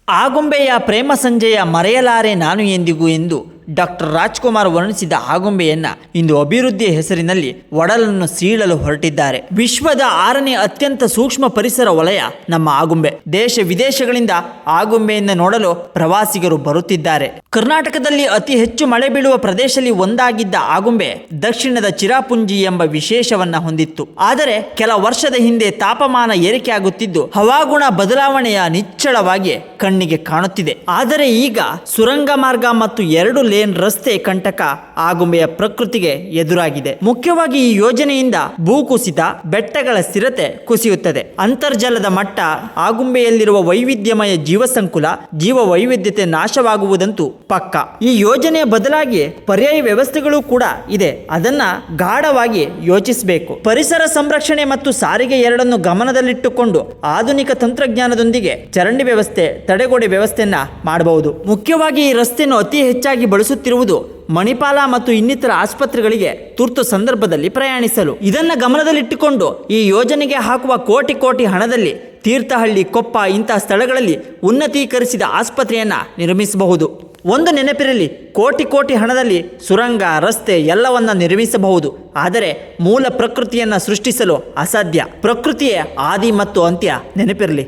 ಆಗುಂಬೆಯ ಪ್ರೇಮ ಸಂಜೆಯ ಮರೆಯಲಾರೆ ನಾನು ಎಂದಿಗೂ ಎಂದು ಡಾಕ್ಟರ್ ರಾಜ್ಕುಮಾರ್ ವರ್ಣಿಸಿದ ಆಗುಂಬೆಯನ್ನ ಇಂದು ಅಭಿವೃದ್ಧಿಯ ಹೆಸರಿನಲ್ಲಿ ಒಡಲನ್ನು ಸೀಳಲು ಹೊರಟಿದ್ದಾರೆ. ವಿಶ್ವದ 6ನೇ ಅತ್ಯಂತ ಸೂಕ್ಷ್ಮ ಪರಿಸರ ವಲಯ ನಮ್ಮ ಆಗುಂಬೆ. ದೇಶ ವಿದೇಶಗಳಿಂದ ಆಗುಂಬೆಯನ್ನು ನೋಡಲು ಪ್ರವಾಸಿಗರು ಬರುತ್ತಿದ್ದಾರೆ. ಕರ್ನಾಟಕದಲ್ಲಿ ಅತಿ ಹೆಚ್ಚು ಮಳೆ ಬೀಳುವ ಪ್ರದೇಶದಲ್ಲಿ ಒಂದಾಗಿದ್ದ ಆಗುಂಬೆ ದಕ್ಷಿಣದ ಚಿರಾಪುಂಜಿ ಎಂಬ ವಿಶೇಷವನ್ನ ಹೊಂದಿತ್ತು. ಆದರೆ ಕೆಲ ವರ್ಷದ ಹಿಂದೆ ತಾಪಮಾನ ಏರಿಕೆಯಾಗುತ್ತಿದ್ದು ಹವಾಗುಣ ಬದಲಾವಣೆಯ ನಿಚ್ಚಳವಾಗಿ ಕಣ್ಣಿಗೆ ಕಾಣುತ್ತಿದೆ. ಆದರೆ ಈಗ ಸುರಂಗ ಮಾರ್ಗ ಮತ್ತು 2 ಲೇನ್ ರಸ್ತೆ ಕಂಟಕ ಆಗುಂಬೆಯ ಪ್ರಕೃತಿಗೆ ಎದುರಾಗಿದೆ. ಮುಖ್ಯವಾಗಿ ಈ ಯೋಜನೆಯಿಂದ ಭೂಕುಸಿತ, ಬೆಟ್ಟಗಳ ಸ್ಥಿರತೆ ಕುಸಿಯುತ್ತದೆ. ಅಂತರ್ಜಲದ ಮಟ್ಟ, ಆಗುಂಬೆಯಲ್ಲಿರುವ ವೈವಿಧ್ಯಮಯ ಜೀವಸಂಕುಲ, ಜೀವ ವೈವಿಧ್ಯತೆ ನಾಶವಾಗುವುದಂತೂ ಪಕ್ಕ. ಈ ಯೋಜನೆಯ ಬದಲಾಗಿ ಪರ್ಯಾಯ ವ್ಯವಸ್ಥೆಗಳು ಕೂಡ ಇದೆ. ಅದನ್ನ ಗಾಢವಾಗಿ ಯೋಚಿಸಬೇಕು. ಪರಿಸರ ಸಂರಕ್ಷಣೆ ಮತ್ತು ಸಾರಿಗೆ ಎರಡನ್ನು ಗಮನದಲ್ಲಿಟ್ಟುಕೊಂಡು ಆಧುನಿಕ ತಂತ್ರಜ್ಞಾನದೊಂದಿಗೆ ಚರಂಡಿ ವ್ಯವಸ್ಥೆ, ತಡೆಗೋಡೆ ವ್ಯವಸ್ಥೆಯನ್ನ ಮಾಡಬಹುದು. ಮುಖ್ಯವಾಗಿ ಈ ರಸ್ತೆಯನ್ನು ಅತಿ ಹೆಚ್ಚಾಗಿ ಬಳಸುತ್ತಿರುವುದು ಮಣಿಪಾಲ ಮತ್ತು ಇನ್ನಿತರ ಆಸ್ಪತ್ರೆಗಳಿಗೆ ತುರ್ತು ಸಂದರ್ಭದಲ್ಲಿ ಪ್ರಯಾಣಿಸಲು. ಇದನ್ನ ಗಮನದಲ್ಲಿಟ್ಟುಕೊಂಡು ಈ ಯೋಜನೆಗೆ ಹಾಕುವ ಕೋಟಿ ಹಣದಲ್ಲಿ ತೀರ್ಥಹಳ್ಳಿ, ಕೊಪ್ಪ ಇಂತಹ ಸ್ಥಳಗಳಲ್ಲಿ ಉನ್ನತೀಕರಿಸಿದ ಆಸ್ಪತ್ರೆಯನ್ನ ನಿರ್ಮಿಸಬಹುದು. ಒಂದು ನೆನಪಿರಲಿ, ಕೋಟಿ ಹಣದಲ್ಲಿ ಸುರಂಗ, ರಸ್ತೆ ಎಲ್ಲವನ್ನ ನಿರ್ಮಿಸಬಹುದು. ಆದರೆ ಮೂಲ ಪ್ರಕೃತಿಯನ್ನ ಸೃಷ್ಟಿಸಲು ಅಸಾಧ್ಯ. ಪ್ರಕೃತಿಯೇ ಆದಿ ಮತ್ತು ಅಂತ್ಯ ನೆನಪಿರಲಿ.